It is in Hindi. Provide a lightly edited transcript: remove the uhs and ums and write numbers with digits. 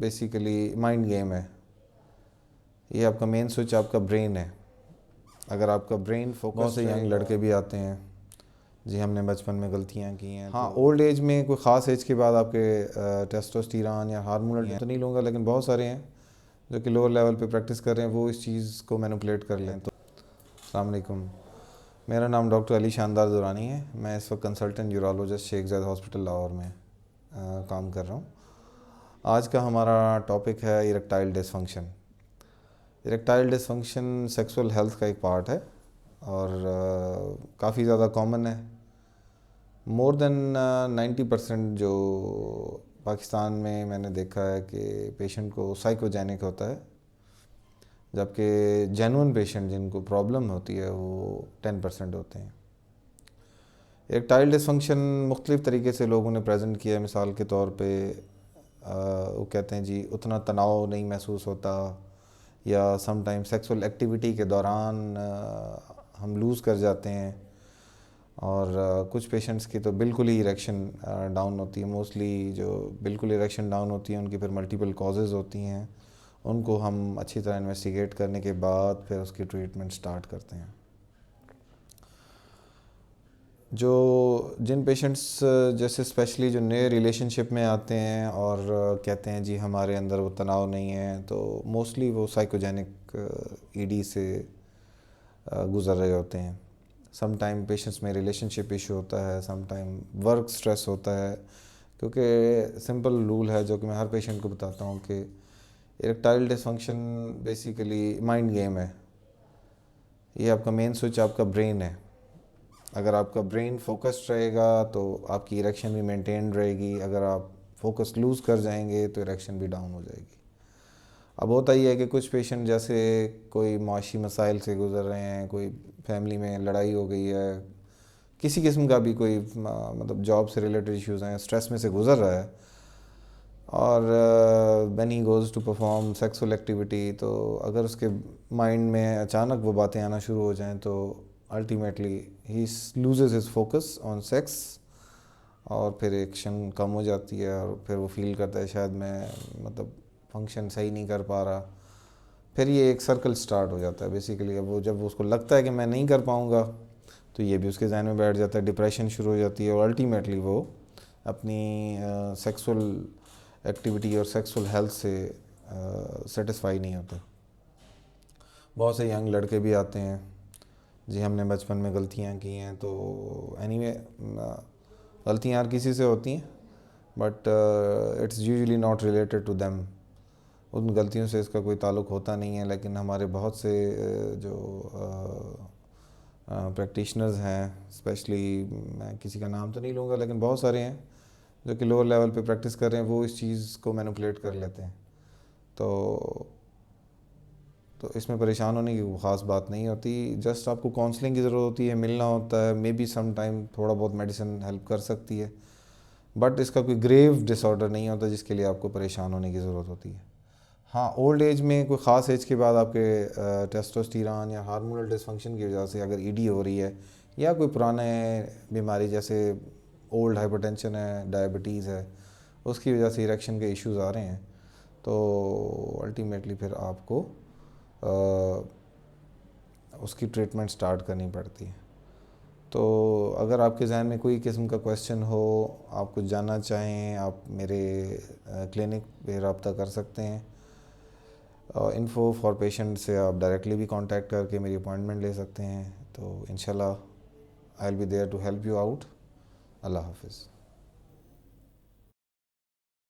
बेसिकली माइंड गेम है। ये आपका मेन स्विच आपका ब्रेन है। अगर आपका ब्रेन फोकस, बहुत से यंग लड़के भी आते हैं जी हमने बचपन में गलतियाँ की हैं। हाँ, ओल्ड एज में कोई ख़ास एज के बाद आपके टेस्टोस्टेरोन या हार्मोनल तो नहीं लूँगा, लेकिन बहुत सारे हैं जो कि लोअर लेवल पे प्रैक्टिस कर रहे हैं, वो इस चीज़ को मैनिपुलेट कर लें। तो अस्सलाम वालेकुम, मेरा नाम डॉक्टर अली शानदार दुरानी है। मैं इस वक्त consultant urologist Sheikh Zayed hospital Lahore में काम कर रहा हूँ। आज का हमारा टॉपिक है erectile dysfunction. Erectile dysfunction sexual health का एक पार्ट है और काफ़ी ज़्यादा कॉमन है। मोर देन 90% जो पाकिस्तान में मैंने देखा है कि पेशेंट को साइकोजेनिक होता है, जबकि जेन्युइन पेशेंट जिनको प्रॉब्लम होती है वो 10% होते हैं। इरेक्टाइल डिसफंक्शन मुख्तलिफ़ तरीके से लोगों ने प्रेजेंट किया है। मिसाल के तौर पे वो कहते हैं जी उतना तनाव नहीं महसूस होता, या समटाइम सेक्सुअल एक्टिविटी के दौरान हम लूज़ कर जाते हैं, और कुछ पेशेंट्स की तो बिल्कुल ही इरेक्शन डाउन होती है। मोस्टली जो बिल्कुल इरेक्शन डाउन होती है उनकी फिर मल्टीपल कॉजेज़ होती हैं। उनको हम अच्छी तरह इन्वेस्टिगेट करने के बाद फिर उसकी ट्रीटमेंट स्टार्ट करते हैं। जिन पेशेंट्स जैसे स्पेशली जो नए रिलेशनशिप में आते हैं और कहते हैं जी हमारे अंदर वो तनाव नहीं है, तो मोस्टली वो साइकोजेनिक ईडी से गुज़र रहे होते हैं। सम टाइम पेशेंट्स में रिलेशनशिप इशू होता है, सम टाइम वर्क स्ट्रेस होता है, क्योंकि सिंपल रूल है जो कि मैं हर पेशेंट को बताता हूँ कि erectile dysfunction basically mind game है। ये आपका मेन स्विच आपका ब्रेन है। अगर आपका ब्रेन फोकस्ड रहेगा तो आपकी इरेक्शन भी मेंटेन रहेगी। अगर आप फोकस लूज़ कर जाएंगे तो इरेक्शन भी डाउन हो जाएगी। अब होता ही है कि कुछ पेशेंट जैसे कोई माशी मसाइल से गुज़र रहे हैं, कोई फैमिली में लड़ाई हो गई है, किसी किस्म का भी कोई मतलब जॉब से रिलेटेड इश्यूज़ हैं, स्ट्रेस में से गुज़र रहा है, और when he goes to perform sexual activity, तो अगर उसके माइंड में अचानक वो बातें आना शुरू हो जाएं तो ultimately he loses his focus on sex, और फिर एक्शन कम हो जाती है और फिर वो फील करता है शायद मैं मतलब फंक्शन सही नहीं कर पा रहा। फिर ये एक सर्कल स्टार्ट हो जाता है बेसिकली। अब वो जब उसको लगता है कि मैं नहीं कर पाऊँगा, तो ये भी उसके जहन में बैठ जाता है, डिप्रेशन शुरू हो जाती है, और अल्टीमेटली वो अपनी सेक्सुअल एक्टिविटी और सेक्सुअल हेल्थ से सेटिस्फाई नहीं होता। बहुत से यंग लड़के भी आते हैं जी हमने बचपन में गलतियाँ की हैं, तो एनीवे गलतियाँ हर किसी से होती हैं, but it's usually not related to them. उन गलतियों से इसका कोई ताल्लुक़ होता नहीं है। लेकिन हमारे बहुत से जो प्रैक्टिशनर्स हैं, स्पेशली मैं किसी का नाम तो नहीं लूँगा, लेकिन बहुत सारे हैं जो कि लोअर लेवल पे प्रैक्टिस कर रहे हैं, वो इस चीज़ को मैनिपुलेट कर लेते हैं। तो इसमें परेशान होने की ख़ास बात नहीं होती। जस्ट आपको काउंसलिंग की ज़रूरत होती है, मिलना होता है, मे बी सम टाइम थोड़ा बहुत मेडिसिन हेल्प कर सकती है, बट इसका कोई ग्रेव डिसऑर्डर नहीं होता जिसके लिए आपको परेशान होने की ज़रूरत होती है। हाँ, ओल्ड एज में कोई ख़ास एज के बाद आपके टेस्टोस्टेरोन या हार्मोनल डिसफंक्शन की वजह से अगर ईडी हो रही है, या कोई पुराने बीमारी जैसे ओल्ड हाइपरटेंशन है, डायबिटीज़ है, उसकी वजह से इरेक्शन के इश्यूज़ आ रहे हैं, तो अल्टीमेटली फिर आपको उसकी ट्रीटमेंट स्टार्ट करनी पड़ती है। तो अगर आपके जहन में कोई किस्म का क्वेश्चन हो, आप कुछ जानना चाहें, आप मेरे क्लिनिक पे रब्ता कर सकते हैं। इन्फो फॉर पेशेंट से आप डायरेक्टली भी कांटेक्ट करके मेरी अपॉइंटमेंट ले सकते हैं। तो इंशाल्लाह I will be there to help you out. अल्लाह हाफिज़।